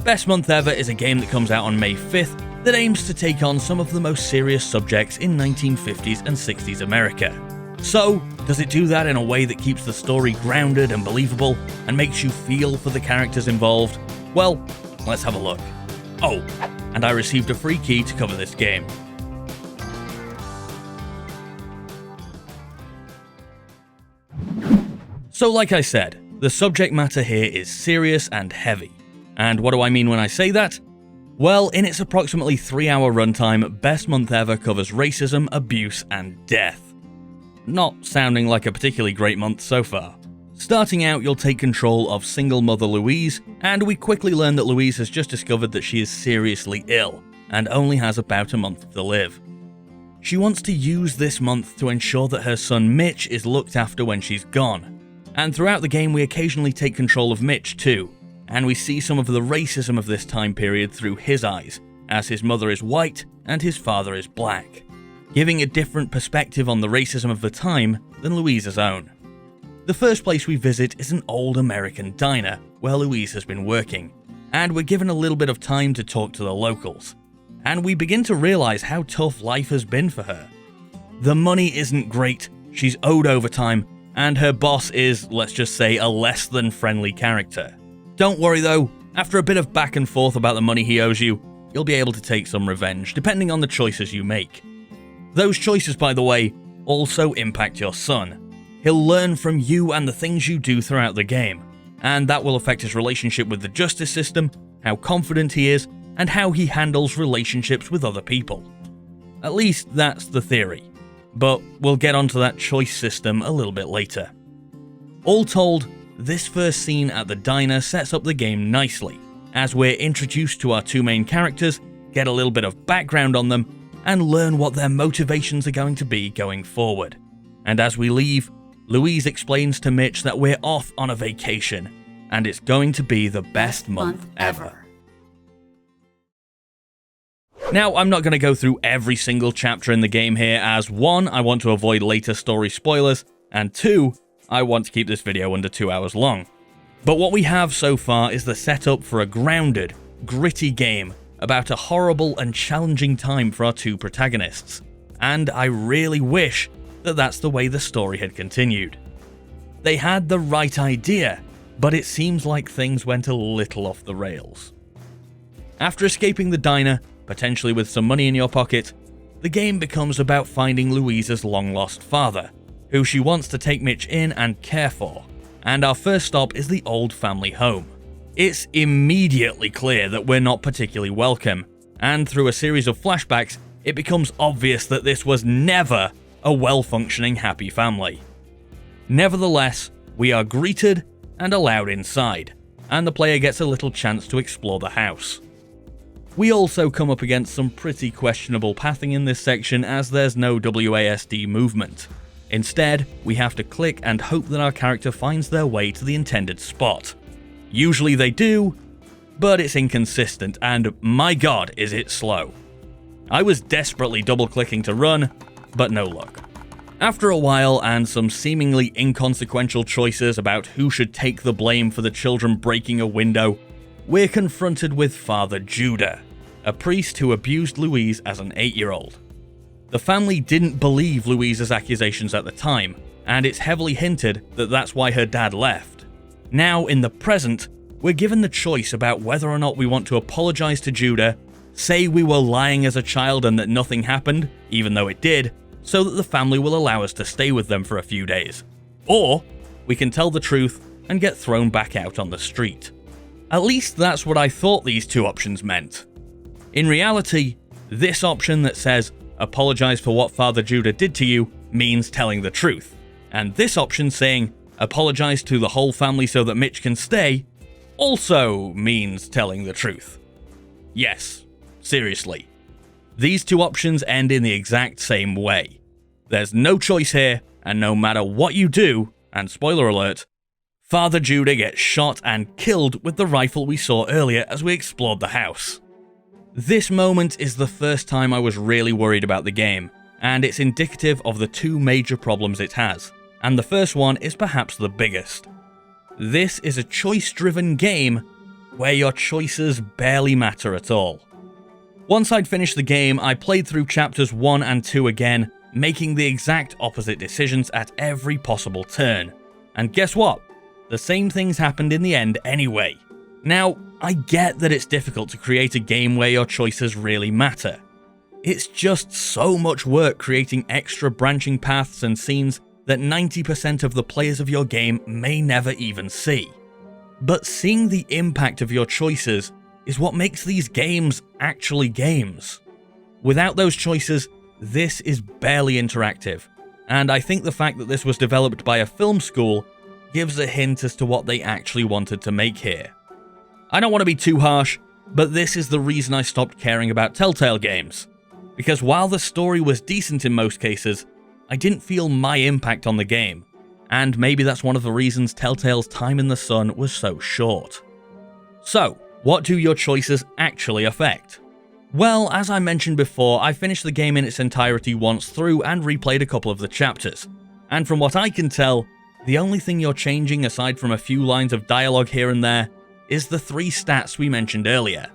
Best Month Ever is a game that comes out on May 5th that aims to take on some of the most serious subjects in 1950s and 60s America. So, does it do that in a way that keeps the story grounded and believable and makes you feel for the characters involved? Well, let's have a look. Oh, and I received a free key to cover this game. So like I said, the subject matter here is serious and heavy. And what do I mean when I say that? Well, in its approximately 3-hour runtime, Best Month Ever covers racism, abuse, and death. Not sounding like a particularly great month so far. Starting out, you'll take control of single mother Louise, and we quickly learn that Louise has just discovered that she is seriously ill, and only has about a month to live. She wants to use this month to ensure that her son Mitch is looked after when she's gone. And throughout the game, we occasionally take control of Mitch too, and we see some of the racism of this time period through his eyes, as his mother is white and his father is black, giving a different perspective on the racism of the time than Louise's own. The first place we visit is an old American diner where Louise has been working, and we're given a little bit of time to talk to the locals, and we begin to realize how tough life has been for her. The money isn't great, she's owed overtime, and her boss is, let's just say, a less than friendly character. Don't worry though, after a bit of back and forth about the money he owes you, you'll be able to take some revenge, depending on the choices you make. Those choices, by the way, also impact your son. He'll learn from you and the things you do throughout the game, and that will affect his relationship with the justice system, how confident he is, and how he handles relationships with other people. At least that's the theory, but we'll get onto that choice system a little bit later. All told, this first scene at the diner sets up the game nicely, as we're introduced to our two main characters, get a little bit of background on them, and learn what their motivations are going to be going forward. And as we leave, Louise explains to Mitch that we're off on a vacation, and it's going to be the best month ever. Now, I'm not going to go through every single chapter in the game here, as 1, I want to avoid later story spoilers, and 2, I want to keep this video under 2 hours long. But what we have so far is the setup for a grounded, gritty game about a horrible and challenging time for our two protagonists, and I really wish that that's the way the story had continued. They had the right idea, but it seems like things went a little off the rails. After escaping the diner, potentially with some money in your pocket, the game becomes about finding Louise's long-lost father, who she wants to take Mitch in and care for, and our first stop is the old family home. It's immediately clear that we're not particularly welcome, and through a series of flashbacks, it becomes obvious that this was never a well-functioning happy family. Nevertheless, we are greeted and allowed inside, and the player gets a little chance to explore the house. We also come up against some pretty questionable pathing in this section, as there's no WASD movement. Instead, we have to click and hope that our character finds their way to the intended spot. Usually they do, but it's inconsistent, and my god is it slow. I was desperately double-clicking to run, but no luck. After a while and some seemingly inconsequential choices about who should take the blame for the children breaking a window, we're confronted with Father Judah, a priest who abused Louise as an 8-year-old. The family didn't believe Louise's accusations at the time, and it's heavily hinted that that's why her dad left. Now, in the present, we're given the choice about whether or not we want to apologize to Judah, say we were lying as a child and that nothing happened, even though it did, so that the family will allow us to stay with them for a few days. Or, we can tell the truth and get thrown back out on the street. At least that's what I thought these two options meant. In reality, this option that says, apologize for what Father Judah did to you, means telling the truth. And this option saying, apologize to the whole family so that Mitch can stay, also means telling the truth. Yes, seriously. These two options end in the exact same way. There's no choice here, and no matter what you do, and spoiler alert, Father Judah gets shot and killed with the rifle we saw earlier as we explored the house. This moment is the first time I was really worried about the game, and it's indicative of the two major problems it has, and the first one is perhaps the biggest. This is a choice-driven game where your choices barely matter at all. Once I'd finished the game, I played through chapters 1 and 2 again, making the exact opposite decisions at every possible turn. And guess what? The same things happened in the end anyway. Now, I get that it's difficult to create a game where your choices really matter. It's just so much work creating extra branching paths and scenes that 90% of the players of your game may never even see. But seeing the impact of your choices is what makes these games actually games. Without those choices, this is barely interactive, and I think the fact that this was developed by a film school gives a hint as to what they actually wanted to make here. I don't want to be too harsh, but this is the reason I stopped caring about Telltale games. Because while the story was decent in most cases, I didn't feel my impact on the game, and maybe that's one of the reasons Telltale's time in the sun was so short. So, what do your choices actually affect? Well, as I mentioned before, I finished the game in its entirety once through and replayed a couple of the chapters, and from what I can tell, the only thing you're changing aside from a few lines of dialogue here and there is the 3 stats we mentioned earlier.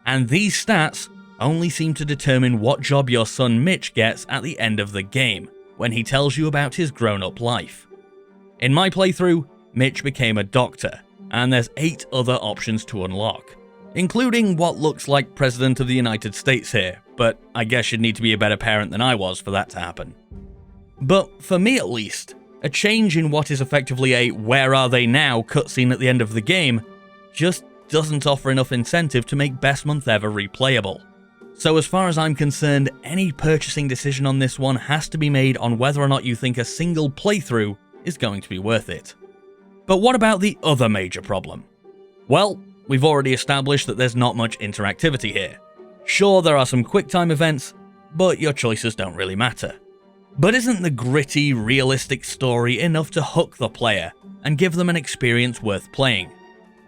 And these stats only seem to determine what job your son Mitch gets at the end of the game, when he tells you about his grown-up life. In my playthrough, Mitch became a doctor, and there's 8 other options to unlock, including what looks like President of the United States here, but I guess you'd need to be a better parent than I was for that to happen. But for me at least, a change in what is effectively a "where are they now" cutscene at the end of the game just doesn't offer enough incentive to make Best Month Ever replayable. So as far as I'm concerned, any purchasing decision on this one has to be made on whether or not you think a single playthrough is going to be worth it. But what about the other major problem? Well, we've already established that there's not much interactivity here. Sure, there are some QuickTime events, but your choices don't really matter. But isn't the gritty, realistic story enough to hook the player and give them an experience worth playing?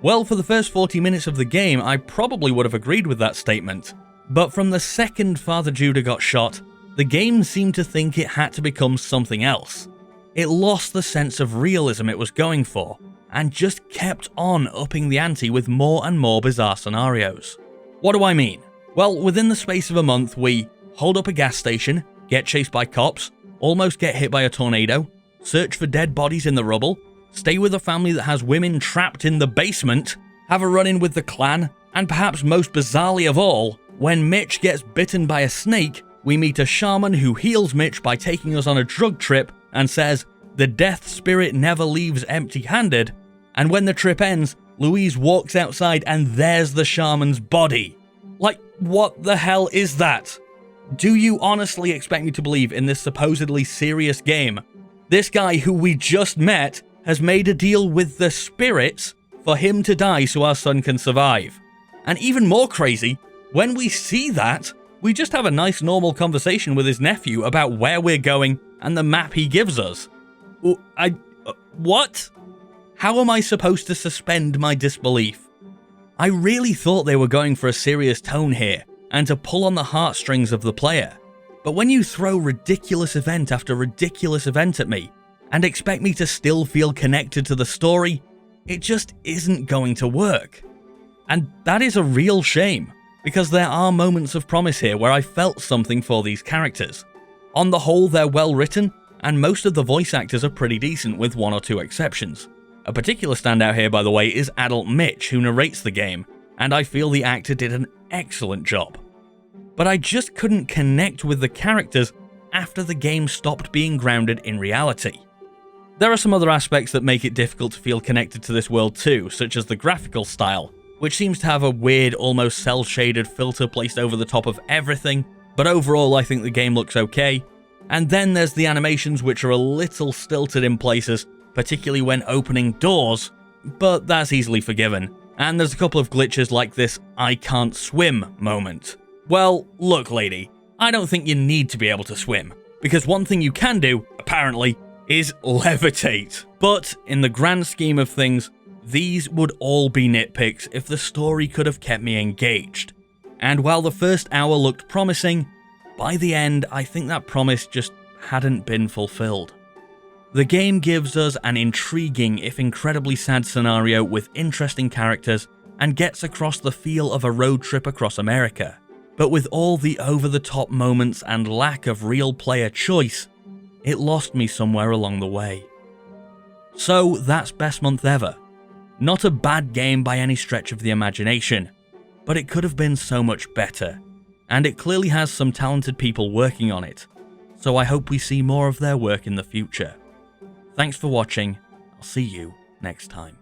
Well, for the first 40 minutes of the game, I probably would have agreed with that statement. But from the second Father Judah got shot, the game seemed to think it had to become something else. It lost the sense of realism it was going for, and just kept on upping the ante with more and more bizarre scenarios. What do I mean? Well, within the space of a month, we hold up a gas station, get chased by cops, almost get hit by a tornado, search for dead bodies in the rubble, stay with a family that has women trapped in the basement, have a run-in with the clan, and perhaps most bizarrely of all, when Mitch gets bitten by a snake, we meet a shaman who heals Mitch by taking us on a drug trip and says, "The death spirit never leaves empty-handed," and when the trip ends, Louise walks outside and there's the shaman's body. Like, what the hell is that? Do you honestly expect me to believe in this supposedly serious game, this guy who we just met has made a deal with the spirits for him to die so our son can survive? And even more crazy, when we see that, we just have a nice normal conversation with his nephew about where we're going and the map he gives us. What? How am I supposed to suspend my disbelief? I really thought they were going for a serious tone here, and to pull on the heartstrings of the player. But when you throw ridiculous event after ridiculous event at me, and expect me to still feel connected to the story, it just isn't going to work. And that is a real shame, because there are moments of promise here where I felt something for these characters. On the whole, they're well written, and most of the voice actors are pretty decent with 1 or 2 exceptions. A particular standout here, by the way, is adult Mitch, who narrates the game, and I feel the actor did an excellent job. But I just couldn't connect with the characters after the game stopped being grounded in reality. There are some other aspects that make it difficult to feel connected to this world too, such as the graphical style, which seems to have a weird, almost cel-shaded filter placed over the top of everything, but overall I think the game looks okay. And then there's the animations, which are a little stilted in places, particularly when opening doors, but that's easily forgiven. And there's a couple of glitches like this "I can't swim" moment. Well, look lady, I don't think you need to be able to swim, because one thing you can do, apparently, is levitate. But in the grand scheme of things, these would all be nitpicks if the story could have kept me engaged. And while the first hour looked promising, by the end, I think that promise just hadn't been fulfilled. The game gives us an intriguing, if incredibly sad scenario with interesting characters and gets across the feel of a road trip across America. But with all the over-the-top moments and lack of real player choice, it lost me somewhere along the way. So that's Best Month Ever. Not a bad game by any stretch of the imagination, but it could have been so much better, and it clearly has some talented people working on it, so I hope we see more of their work in the future. Thanks for watching, I'll see you next time.